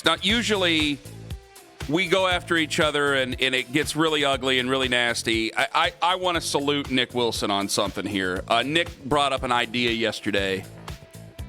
this. Now, usually we go after each other and it gets really ugly and really nasty. I want to salute Nick Wilson on something here. Nick brought up an idea yesterday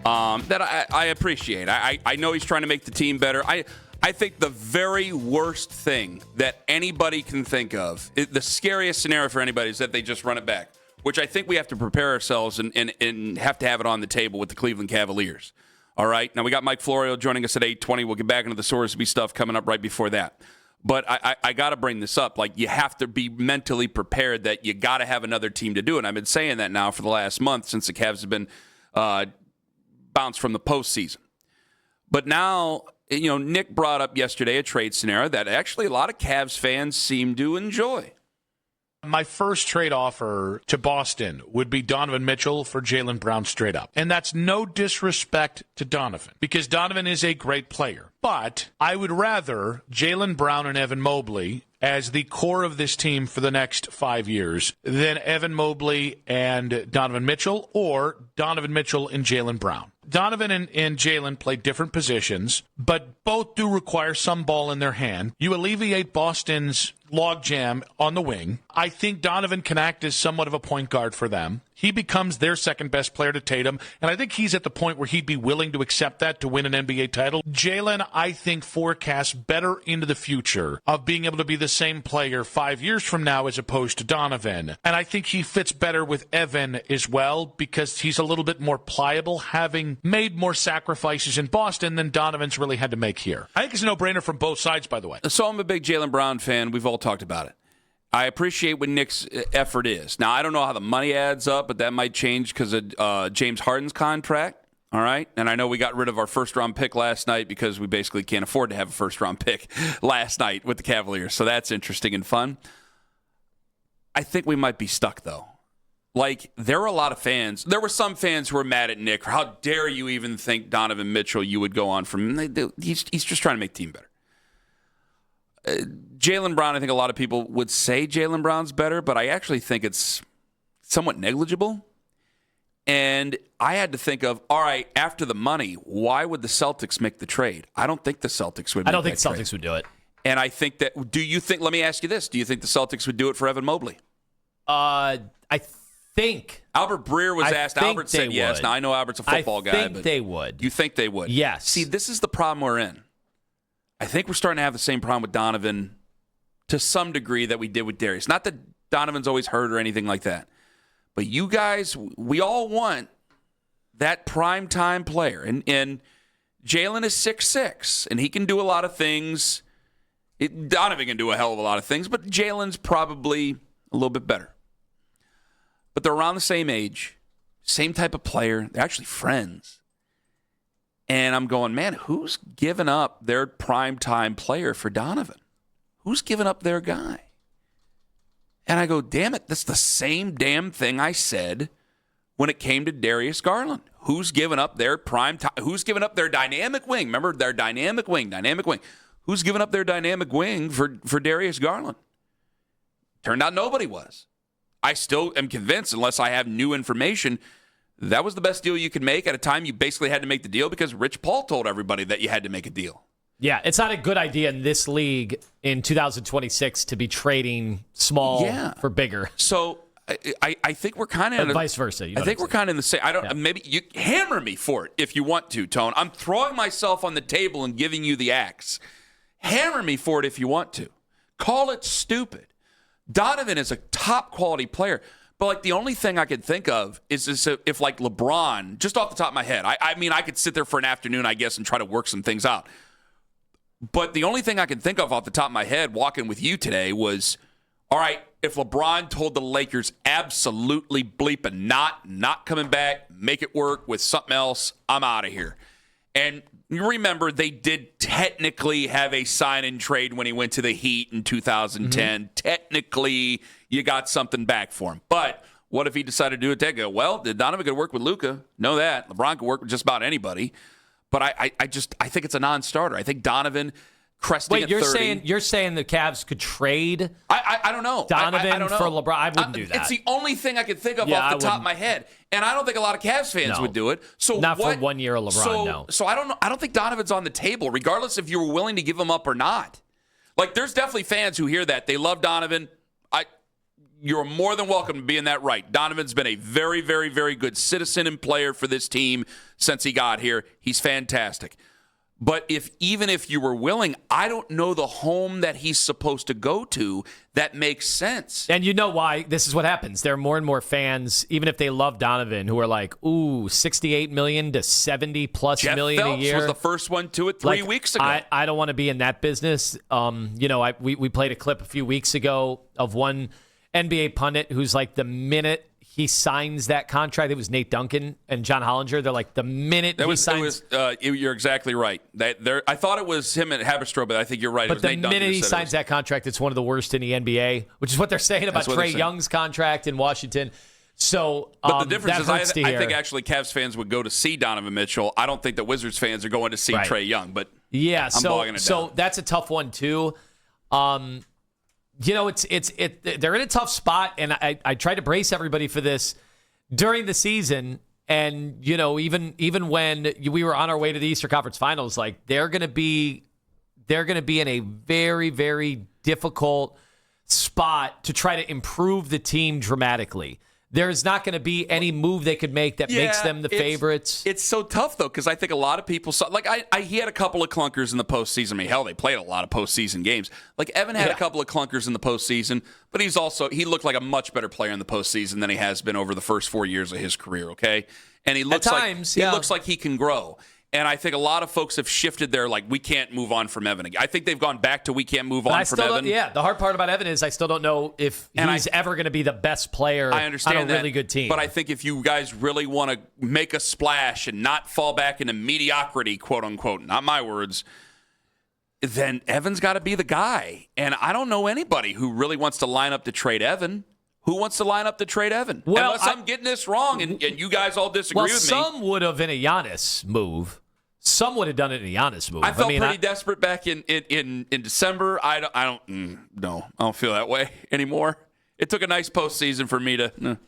that I appreciate. I know he's trying to make the team better. I think the very worst thing that anybody can think of, the scariest scenario for anybody, is that they just run it back, which I think we have to prepare ourselves and have to have it on the table with the Cleveland Cavaliers. All right? Now, we got Mike Florio joining us at 8:20. We'll get back into the Sorsby stuff coming up right before that. But I got to bring this up. Like, you have to be mentally prepared that you got to have another team to do it. And I've been saying that now for the last month since the Cavs have been bounced from the postseason. But now, Nick brought up yesterday a trade scenario that actually a lot of Cavs fans seem to enjoy. My first trade offer to Boston would be Donovan Mitchell for Jaylen Brown straight up. And that's no disrespect to Donovan, because Donovan is a great player. But I would rather Jaylen Brown and Evan Mobley as the core of this team for the next 5 years than Evan Mobley and Donovan Mitchell, or Donovan Mitchell and Jaylen Brown. Donovan and Jaylen play different positions, but both do require some ball in their hand. You alleviate Boston's logjam on the wing. I think Donovan can act as somewhat of a point guard for them. He becomes their second best player to Tatum, and I think he's at the point where he'd be willing to accept that to win an NBA title. Jaylen, I think, forecasts better into the future of being able to be the same player 5 years from now as opposed to Donovan. And I think he fits better with Evan as well because he's a little bit more pliable, having made more sacrifices in Boston than Donovan's really had to make here. I think it's a no-brainer from both sides, by the way. So I'm a big Jaylen Brown fan. We've all talked about it. I appreciate what Nick's effort is. Now, I don't know how the money adds up, but that might change because of James Harden's contract. All right? And I know we got rid of our first-round pick last night because we basically can't afford to have a first-round pick last night with the Cavaliers. So that's interesting and fun. I think we might be stuck, though. Like, there were a lot of fans. There were some fans who were mad at Nick. How dare you even think Donovan Mitchell you would go on from him? He's just trying to make the team better. Jaylen Brown, I think a lot of people would say Jaylen Brown's better, but I actually think it's somewhat negligible. And I had to think of, all right, after the money, why would the Celtics make the trade? I don't think the Celtics would make that trade. I don't think the Celtics would do it. And I think that, let me ask you this, do you think the Celtics would do it for Evan Mobley? I think. Albert Breer was asked. Albert said yes. Now, I know Albert's a football guy. I think they would. You think they would? Yes. See, this is the problem we're in. I think we're starting to have the same problem with Donovan to some degree that we did with Darius. Not that Donovan's always hurt or anything like that. But you guys, we all want that primetime player. And Jaylen is 6'6", and he can do a lot of things. Donovan can do a hell of a lot of things, but Jaylen's probably a little bit better. But they're around the same age, same type of player. They're actually friends. And I'm going, man, who's given up their primetime player for Donovan? Who's given up their guy? And I go, damn it, that's the same damn thing I said when it came to Darius Garland. Who's given up their primetime? Who's given up their dynamic wing? Remember, their dynamic wing. Who's given up their dynamic wing for Darius Garland? Turned out nobody was. I still am convinced, unless I have new information, that was the best deal you could make at a time you basically had to make the deal because Rich Paul told everybody that you had to make a deal. Yeah, it's not a good idea in this league in 2026 to be trading small for bigger. So I think we're kind of vice versa. I think we're kind of in the same. Maybe you hammer me for it if you want to, Tone. I'm throwing myself on the table and giving you the axe. Hammer me for it if you want to. Call it stupid. Donovan is a top quality player. But, like, the only thing I could think of is if, like, LeBron, just off the top of my head, I mean, I could sit there for an afternoon, I guess, and try to work some things out. But the only thing I can think of off the top of my head walking with you today was, all right, if LeBron told the Lakers absolutely bleeping not coming back, make it work with something else, I'm out of here. And you remember they did technically have a sign and trade when he went to the Heat in 2010. Mm-hmm. Technically, you got something back for him. But what if he decided to do it? They go, well, Donovan could work with Luka. Know that. LeBron could work with just about anybody. But I think it's a non-starter. I think Donovan cresting at 30. You're saying the Cavs could trade I don't know. Donovan I don't know. for LeBron? I wouldn't do that. It's the only thing I could think of off the top of my head. And I don't think a lot of Cavs fans would do it. So not for 1 year of LeBron, no. So I don't know. I don't think Donovan's on the table, regardless if you were willing to give him up or not. Like, there's definitely fans who hear that. They love Donovan. You're more than welcome to be in that right. Donovan's been a very, very, very good citizen and player for this team since he got here. He's fantastic. But even if you were willing, I don't know the home that he's supposed to go to that makes sense. And you know why? This is what happens. There are more and more fans, even if they love Donovan, who are like, ooh, $68 million to $70+ Jeff million Phelps a year. Was the first one to it 3 weeks ago. I don't want to be in that business. We played a clip a few weeks ago of one NBA pundit who's like, the minute he signs that contract, it was Nate Duncan and John Hollinger. They're like, the minute he signs. You're exactly right. I thought it was him and Haberstroh, but I think you're right. But the minute he signs that contract, it's one of the worst in the NBA, which is what they're saying about Trae Young's contract in Washington. So, but the difference is, I think actually Cavs fans would go to see Donovan Mitchell. I don't think the Wizards fans are going to see Trae Young. But yeah, I'm bogging it down. So that's a tough one too. They're in a tough spot, and I try to brace everybody for this during the season. And even when we were on our way to the Eastern Conference Finals, like they're going to be in a very, very difficult spot to try to improve the team dramatically. There's not going to be any move they could make that makes them the favorites. It's so tough, though, because I think a lot of people saw, like, he had a couple of clunkers in the postseason. I mean, hell, they played a lot of postseason games. Like, Evan had a couple of clunkers in the postseason, but he looked like a much better player in the postseason than he has been over the first 4 years of his career, okay? And he looks like he can grow. And I think a lot of folks have shifted their, like, we can't move on from Evan again. I think they've gone back to we can't move on from Evan. Yeah, the hard part about Evan is I still don't know if he's ever going to be the best player on a really good team. But I think if you guys really want to make a splash and not fall back into mediocrity, quote unquote, not my words, then Evan's got to be the guy. And I don't know anybody who really wants to line up to trade Evan. Who wants to line up to trade Evan? Well, unless I'm getting this wrong and you guys all disagree with me. Some would have in a Giannis move. Some would have done it in a Giannis move. I felt pretty desperate back in December. I don't feel that way anymore. It took a nice postseason for me to.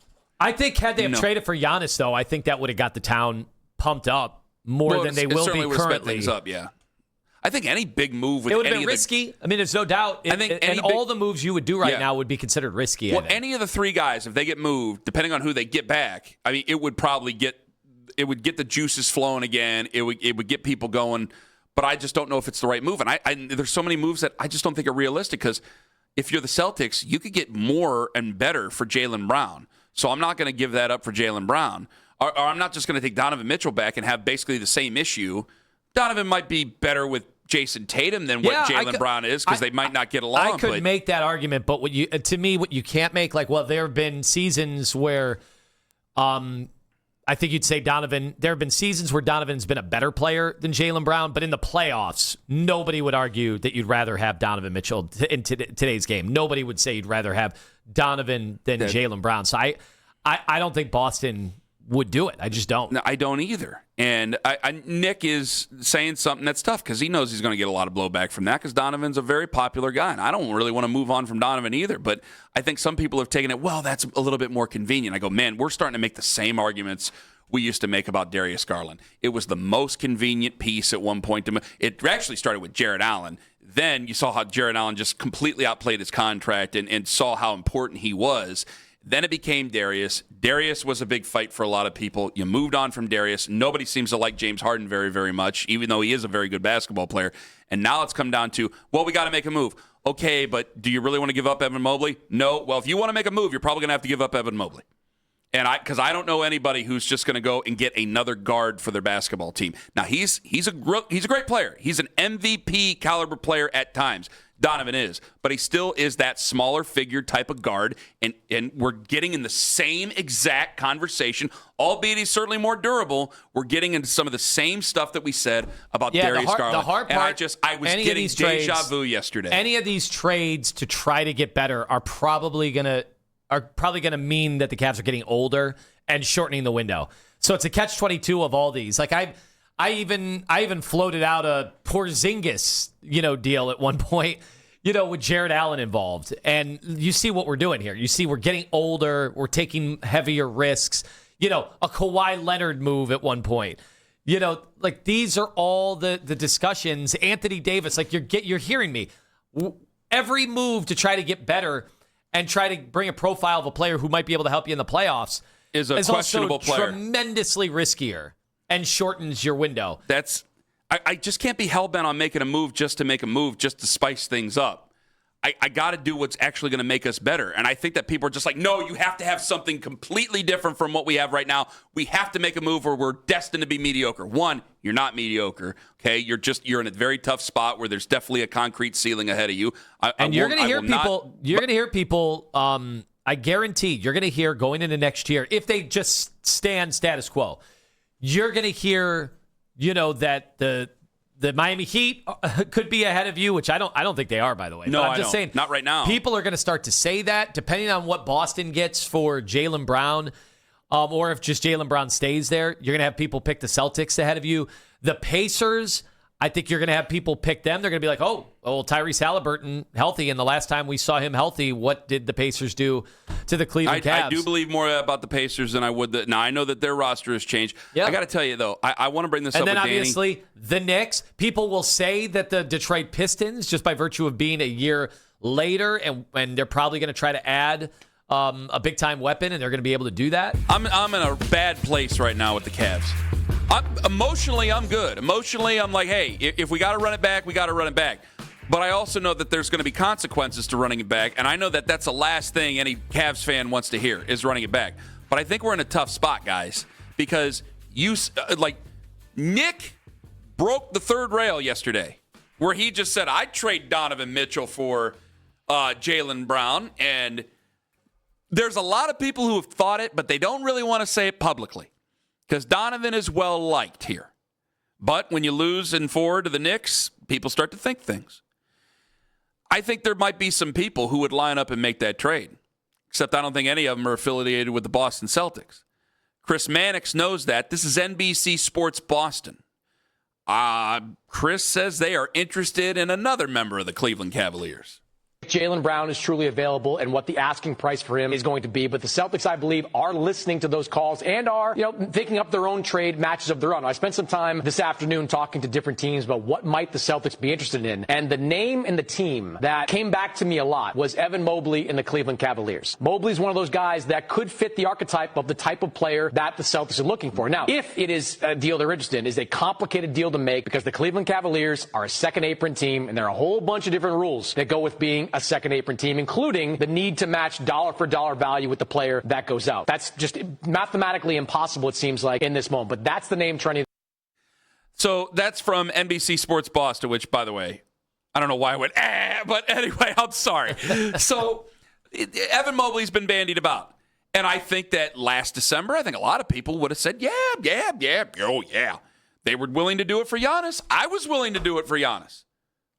I think had they have traded for Giannis, though, I think that would have got the town pumped up more than they will be currently. Sped things up, yeah. I think any big move it would have been risky. I mean, there's no doubt. All the moves you would do right now would be considered risky. Well, any of the three guys, if they get moved, depending on who they get back, I mean, it would probably get the juices flowing again. It would get people going. But I just don't know if it's the right move. And there's so many moves that I just don't think are realistic because if you're the Celtics, you could get more and better for Jaylen Brown. So I'm not going to give that up for Jaylen Brown. Or I'm not just going to take Donovan Mitchell back and have basically the same issue. Donovan might be better with Jason Tatum than what Jaylen Brown is because they might not get along. I could make that argument, but what you can't make, like, well, there have been seasons where I think you'd say there have been seasons where Donovan's been a better player than Jaylen Brown, but in the playoffs, nobody would argue that you'd rather have Donovan Mitchell in today's game. Nobody would say you'd rather have Donovan than Jaylen Brown. So I don't think Boston would do it. I just don't. No, I don't either. And Nick is saying something that's tough because he knows he's going to get a lot of blowback from that because Donovan's a very popular guy. And I don't really want to move on from Donovan either. But I think some people have taken it, well, that's a little bit more convenient. I go, man, we're starting to make the same arguments we used to make about Darius Garland. It was the most convenient piece at one point. It actually started with Jared Allen. Then you saw how Jared Allen just completely outplayed his contract and saw how important he was. Then it became Darius. Darius was a big fight for a lot of people. You moved on from Darius. Nobody seems to like James Harden very, very much, even though he is a very good basketball player. And now it's come down to, well, we got to make a move. Okay, but do you really want to give up Evan Mobley? No. Well, if you want to make a move, you're probably going to have to give up Evan Mobley. And because I don't know anybody who's just going to go and get another guard for their basketball team. Now, he's a great player. He's an MVP caliber player at times. Donovan is, but he still is that smaller figure type of guard, and we're getting in the same exact conversation, albeit he's certainly more durable. We're getting into some of the same stuff that we said about Darius Garland. The hard part, I was getting deja vu yesterday. Any of these trades to try to get better are probably gonna mean that the Cavs are getting older and shortening the window. So it's a catch-22 of all these. Like I even floated out a Porzingis, deal at one point, with Jared Allen involved. And you see what we're doing here. You see we're getting older. We're taking heavier risks. A Kawhi Leonard move at one point. These are all the discussions. Anthony Davis, you're hearing me. Every move to try to get better and try to bring a profile of a player who might be able to help you in the playoffs is a questionable also player. Tremendously riskier and shortens your window. I just can't be hell-bent on making a move just to make a move, just to spice things up. I got to do what's actually going to make us better. And I think that people are just like, no, you have to have something completely different from what we have right now. We have to make a move or we're destined to be mediocre. One, you're not mediocre, okay? You're in a very tough spot where there's definitely a concrete ceiling ahead of you. You're going to hear people. You're going to hear people. I guarantee you're going to hear going into next year, if they just stand status quo, you're going to hear, that the Miami Heat could be ahead of you, which I don't think they are, by the way. No, but I'm just saying, not right now. People are going to start to say that, depending on what Boston gets for Jaylen Brown, or if just Jaylen Brown stays there. You're going to have people pick the Celtics ahead of you. The Pacers, I think you're going to have people pick them. They're going to be like, Tyrese Halliburton healthy, and the last time we saw him healthy, what did the Pacers do to the Cleveland Cavs? I do believe more about the Pacers than I would. Now, I know that their roster has changed. Yep. I got to tell you, though, I want to bring this up with Danny. And then, obviously, the Knicks. People will say that the Detroit Pistons, just by virtue of being a year later, and they're probably going to try to add a big-time weapon, and they're going to be able to do that. I'm in a bad place right now with the Cavs. Emotionally, I'm good. Emotionally, I'm like, hey, if we got to run it back, we got to run it back. But I also know that there's going to be consequences to running it back, and I know that that's the last thing any Cavs fan wants to hear is running it back. But I think we're in a tough spot, guys, because Nick broke the third rail yesterday, where he just said, I'd trade Donovan Mitchell for Jaylen Brown, and there's a lot of people who have thought it, but they don't really want to say it publicly. Because Donovan is well-liked here. But when you lose in 4 to the Knicks, people start to think things. I think there might be some people who would line up and make that trade. Except I don't think any of them are affiliated with the Boston Celtics. Chris Mannix knows that. This is NBC Sports Boston. Chris says they are interested in another member of the Cleveland Cavaliers. Jaylen Brown is truly available and what the asking price for him is going to be. But the Celtics, I believe, are listening to those calls and are, thinking up their own trade matches of their own. I spent some time this afternoon talking to different teams about what might the Celtics be interested in. And the name and the team that came back to me a lot was Evan Mobley and the Cleveland Cavaliers. Mobley's one of those guys that could fit the archetype of the type of player that the Celtics are looking for. Now, if it is a deal they're interested in, is a complicated deal to make because the Cleveland Cavaliers are a second apron team and there are a whole bunch of different rules that go with being a second apron team, including the need to match dollar for dollar value with the player that goes out. That's just mathematically impossible, it seems like, in this moment. But that's the name trending. So that's from NBC Sports Boston, which, by the way, I don't know why I went, but anyway, I'm sorry. So Evan Mobley's been bandied about. And I think that last December, I think a lot of people would have said, yeah. They were willing to do it for Giannis. I was willing to do it for Giannis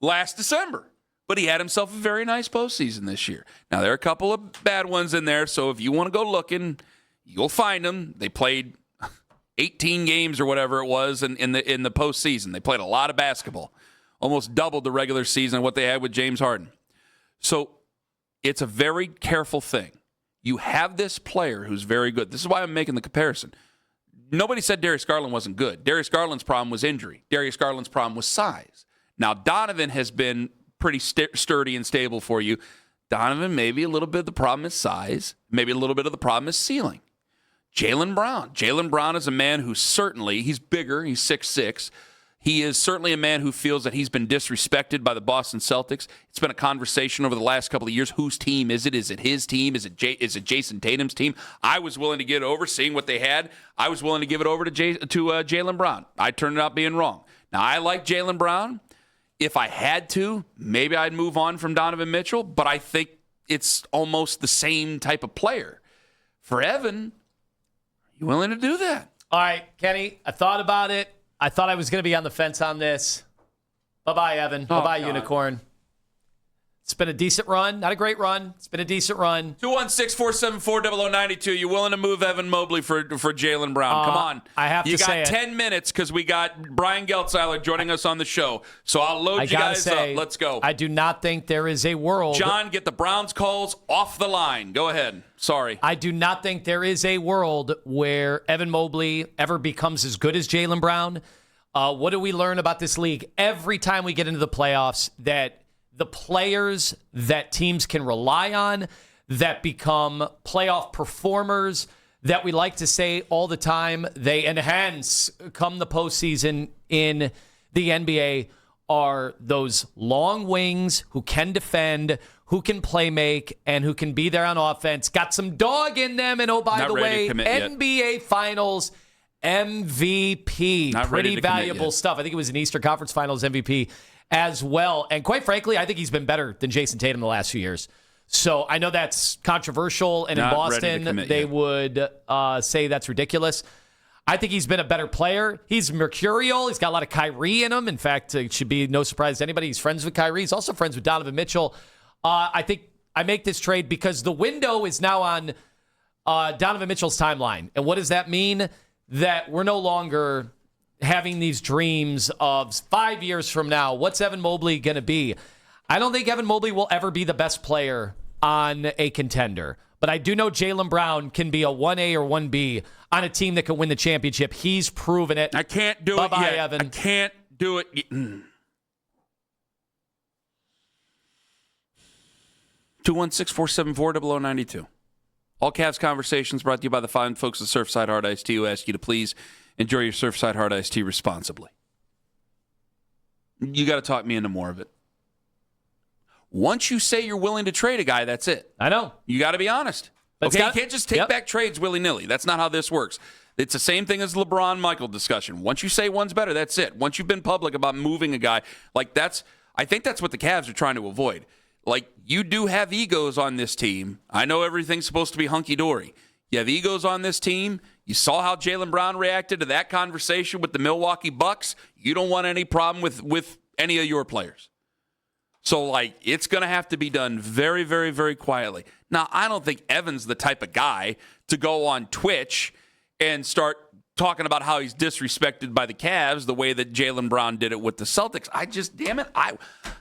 last December. But he had himself a very nice postseason this year. Now, there are a couple of bad ones in there, so if you want to go looking, you'll find them. They played 18 games or whatever it was in the postseason. They played a lot of basketball, almost doubled the regular season of what they had with James Harden. So it's a very careful thing. You have this player who's very good. This is why I'm making the comparison. Nobody said Darius Garland wasn't good. Darius Garland's problem was injury. Darius Garland's problem was size. Now, Donovan has been pretty sturdy and stable for you. Donovan, maybe a little bit of the problem is size. Maybe a little bit of the problem is ceiling. Jaylen Brown is a man who certainly, he's bigger, he's 6'6". He is certainly a man who feels that he's been disrespected by the Boston Celtics. It's been a conversation over the last couple of years. Whose team is it? Is it his team? Is it Jason Tatum's team? I was willing to get it over, seeing what they had. I was willing to give it over to Jaylen Brown. I turned out being wrong. Now, I like Jaylen Brown. If I had to, maybe I'd move on from Donovan Mitchell, but I think it's almost the same type of player. For Evan, are you willing to do that? All right, Kenny, I thought about it. I thought I was going to be on the fence on this. Bye-bye, Evan. Bye-bye, God. Unicorn. It's been a decent run. Not a great run. It's been a decent run. 216-474-0092. You willing to move Evan Mobley for Jaylen Brown? Come on. I have to say you got 10 minutes because we got Brian Geltzeiler joining us on the show. So I'll load you guys up. Let's go. I do not think there is a world. John, get the Browns calls off the line. Go ahead. Sorry. I do not think there is a world where Evan Mobley ever becomes as good as Jaylen Brown. What do we learn about this league? Every time we get into the playoffs, that the players that teams can rely on, that become playoff performers, that we like to say all the time, they enhance come the postseason in the NBA, are those long wings who can defend, who can play make, and who can be there on offense. Got some dog in them, and oh, by the way, NBA Finals MVP. Pretty valuable stuff. I think it was an Eastern Conference Finals MVP as well. And quite frankly, I think he's been better than Jason Tatum the last few years. So I know that's controversial, and in Boston, they would say that's ridiculous. I think he's been a better player. He's mercurial. He's got a lot of Kyrie in him. In fact, it should be no surprise to anybody. He's friends with Kyrie. He's also friends with Donovan Mitchell. I think I make this trade because the window is now on Donovan Mitchell's timeline. And what does that mean? That we're no longer having these dreams of 5 years from now, what's Evan Mobley going to be? I don't think Evan Mobley will ever be the best player on a contender. But I do know Jaylen Brown can be a 1A or 1B on a team that can win the championship. He's proven it. I can't do it yet. Evan. I can't do it yet. 216-474-0092. All Cavs Conversations brought to you by the fine folks at Surfside Hard Iced Tea, who ask you to please enjoy your Surfside Hard Iced Tea responsibly. You got to talk me into more of it. Once you say you're willing to trade a guy, that's it. I know. You got to be honest. But you can't just take back trades willy-nilly. That's not how this works. It's the same thing as the LeBron-Michael discussion. Once you say one's better, that's it. Once you've been public about moving a guy, I think that's what the Cavs are trying to avoid. Like, you do have egos on this team. I know everything's supposed to be hunky-dory. You have egos on this team. You saw how Jaylen Brown reacted to that conversation with the Milwaukee Bucks. You don't want any problem with any of your players. So, it's going to have to be done very, very, very quietly. Now, I don't think Evan's the type of guy to go on Twitch and start talking about how he's disrespected by the Cavs the way that Jaylen Brown did it with the Celtics.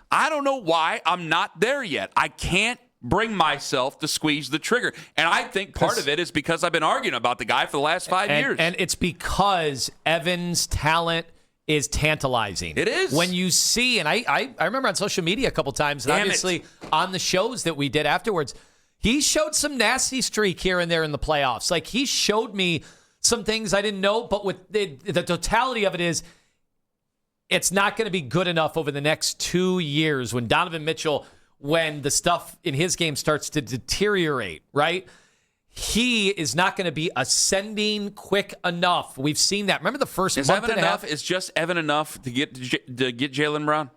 I don't know why I'm not there yet. I can't bring myself to squeeze the trigger. And I think part of it is because I've been arguing about the guy for the last 5 years. And it's because Evan's talent is tantalizing. It is. When you see, and I remember on social media a couple times, and obviously on the shows that we did afterwards, he showed some nasty streak here and there in the playoffs. Like, he showed me some things I didn't know, but with the totality of it is, it's not going to be good enough over the next 2 years when Donovan Mitchell, when the stuff in his game starts to deteriorate, right? He is not going to be ascending quick enough. We've seen that. Remember the first month and a half? Is just Evan enough to get Jaylen Brown?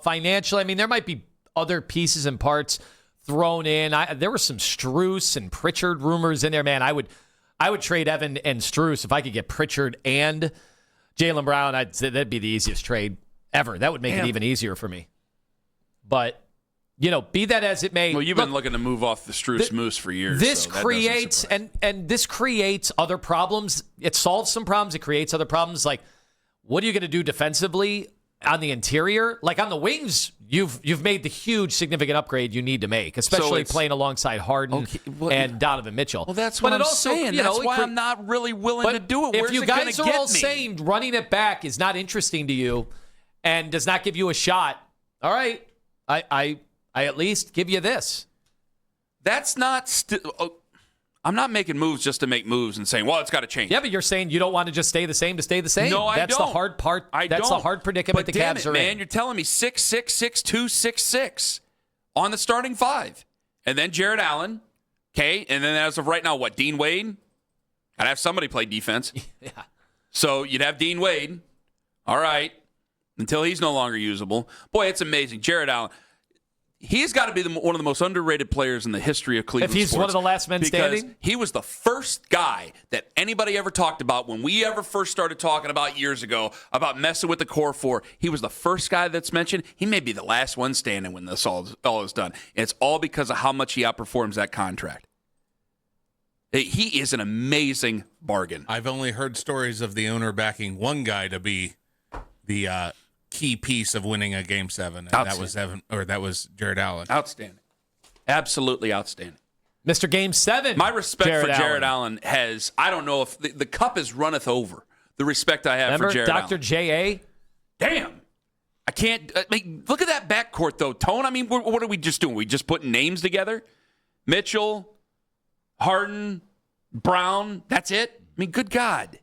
Financially, I mean, there might be other pieces and parts thrown in. There were some Strus and Pritchard rumors in there, man. I would trade Evan and Strus if I could get Pritchard and Jaylen Brown. I'd say that'd be the easiest trade ever. That would make it even easier for me. But, be that as it may. Well, you've been looking to move off the Strus Moose for years. This creates and this creates other problems. It solves some problems. It creates other problems. Like, what are you going to do defensively on the interior? Like, on the wings, you've made the huge significant upgrade you need to make, especially playing alongside Harden and Donovan Mitchell. Well, that's what I'm saying. That's why I'm not really willing to do it. If you guys are all saying running it back is not interesting to you and does not give you a shot, all right, I at least give you this. That's not I'm not making moves just to make moves and saying, well, it's got to change. Yeah, but you're saying you don't want to just stay the same to stay the same. No, I don't. That's the hard part. That's the hard predicament the Cavs are in. Man, you're telling me 6'6", 6'2", 6'6" on the starting five. And then Jared Allen, okay? And then as of right now, what, Dean Wade? I'd have somebody play defense. Yeah. So you'd have Dean Wade. All right. Until he's no longer usable. Boy, it's amazing. Jared Allen. he's got to be one of the most underrated players in the history of Cleveland If he's sports, one of the last men because standing? he was the first guy that anybody ever talked about when we ever first started talking about years ago about messing with the core four. He was the first guy that's mentioned. He may be the last one standing when this all is done. And it's all because of how much he outperforms that contract. He is an amazing bargain. I've only heard stories of the owner backing one guy to be the key piece of winning a Game 7, and that was Jared Allen. Outstanding. Absolutely outstanding. Mr. Game 7. My respect for Jared Allen has, I don't know if the cup is runneth over. The respect I have for Jared Dr. Allen. J.A.? Damn. I can't. Look at that backcourt, though, Tone. I mean, what are we just doing? We just putting names together? Mitchell, Harden, Brown, that's it? I mean, good God.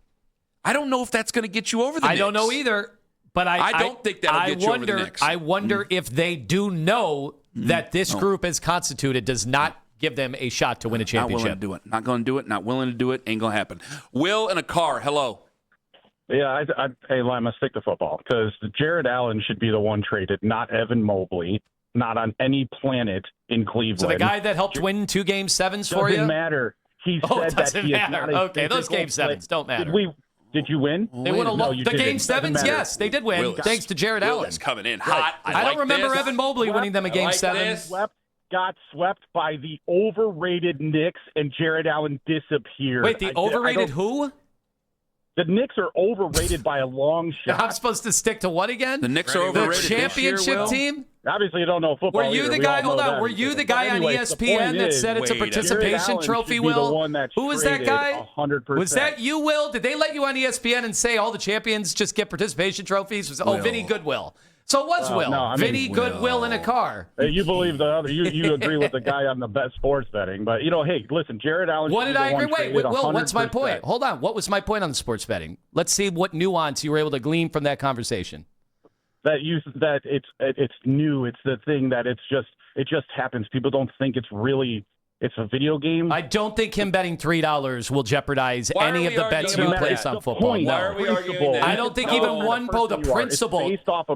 I don't know if that's going to get you over the Knicks. I don't know either. But I don't think that'll get you over the Knicks. I wonder if they do know that this group is constituted does not give them a shot to win a championship. Not willing to do it. Not going to do it. Not willing to do it. Ain't going to happen. Will in a car. Hello. Yeah, hey, Lima, stick to football because Jared Allen should be the one traded, not Evan Mobley, not on any planet in Cleveland. So the guy that helped win 2 Game 7s for you? Doesn't matter. He said that he is not a okay, those Game 7s don't matter. Did you win? They would have lost the Game 7s. Yes, they did win. Willis. Thanks to Jared Allen. Willis coming in hot. I don't remember Evan Mobley winning them a Game 7. Got swept by the overrated Knicks, and Jared Allen disappeared. Wait, the overrated who? The Knicks are overrated by a long shot. I'm supposed to stick to what again? The Knicks are overrated. The championship team? Obviously, you don't know football. Were you the guy? Hold on. Were you the guy on ESPN that said it's a participation trophy? Will? Who was that guy? 100%. Was that you, Will? Did they let you on ESPN and say all the champions just get participation trophies? Vinny Goodwill. So it was Will. No, I mean, Vinny Goodwill in a car. You believe the other. You agree with the guy on the best sports betting, but hey, listen, Jared Allen. What did I agree? Wait, Will. What's my point? Hold on. What was my point on the sports betting? Let's see what nuance you were able to glean from that conversation. That it's new. It's the thing that it just happens. People don't think it's a video game. I don't think him betting $3 will jeopardize any of the bets you place on football. Why are we arguing that? I don't think even one the principle.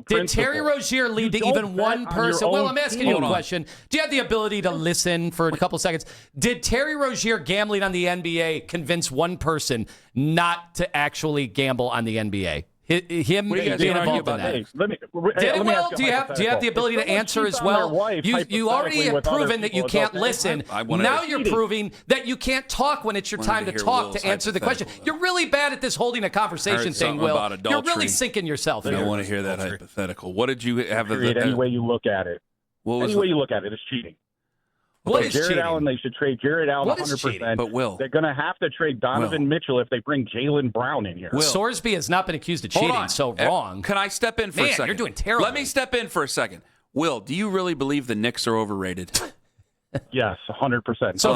Did Terry Rozier lead to even one person? Well, I'm asking you a question. Do you have the ability to listen for a couple seconds? Did Terry Rozier gambling on the NBA convince one person not to actually gamble on the NBA? Him being involved in that. Do you have the ability to answer as well? You already have proven that you can't listen. Now you're proving that you can't talk when it's your time to talk to answer the question. You're really bad at this holding a conversation thing, Will. You're really sinking yourself I here. don't want to hear that hypothetical. What did you have? Any way you look at it. Any way you look at it, it's cheating. What is Jared cheating? Allen, they should trade Jared Allen 100%. But Will, they're going to have to trade Donovan Mitchell if they bring Jaylen Brown in here. Sorsby has not been accused of cheating, so wrong. Can I step in for a second? You're doing terrible. Let me step in for a second. Will, do you really believe the Knicks are overrated? Yes, 100%. So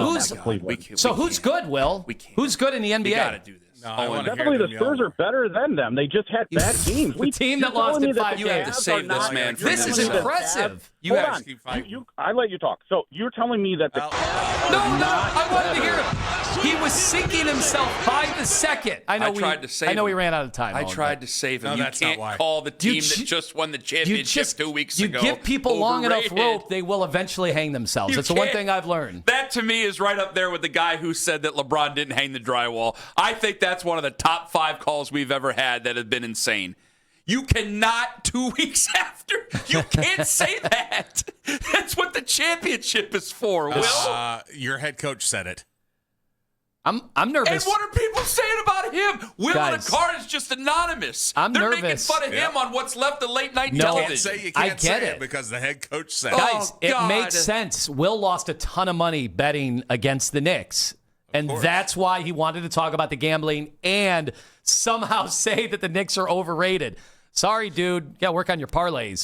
who's good, Will? Who's good in the NBA? We got to do this. No, definitely the Spurs are better than them. They just had bad games. The team that lost in 5 games. You have to save this man from This is impressive. You have to keep fighting. I let you talk. So you're telling me that the Cavs No, I wanted to hear him. He was sinking himself by the second. I tried to save him. I know he ran out of time. I tried to save him. No, you that's can't not why. call the team that just won the championship 2 weeks ago. You give people long enough overrated. rope, they will eventually hang themselves. That's the one thing I've learned. That, to me, is right up there with the guy who said that LeBron didn't hang the drywall. I think that's one of the top 5 calls we've ever had that have been insane. You cannot 2 weeks after. You can't say that. That's what the championship is for, Will. Your head coach said it. I'm nervous. And what are people saying about him? Will in a car is just anonymous. They're nervous. making fun of him on what's left of late night You television. can't say it because the head coach said it. Guys, it makes sense. Will lost a ton of money betting against the Knicks. And that's why he wanted to talk about the gambling and somehow say that the Knicks are overrated. Sorry, dude. You got to work on your parlays.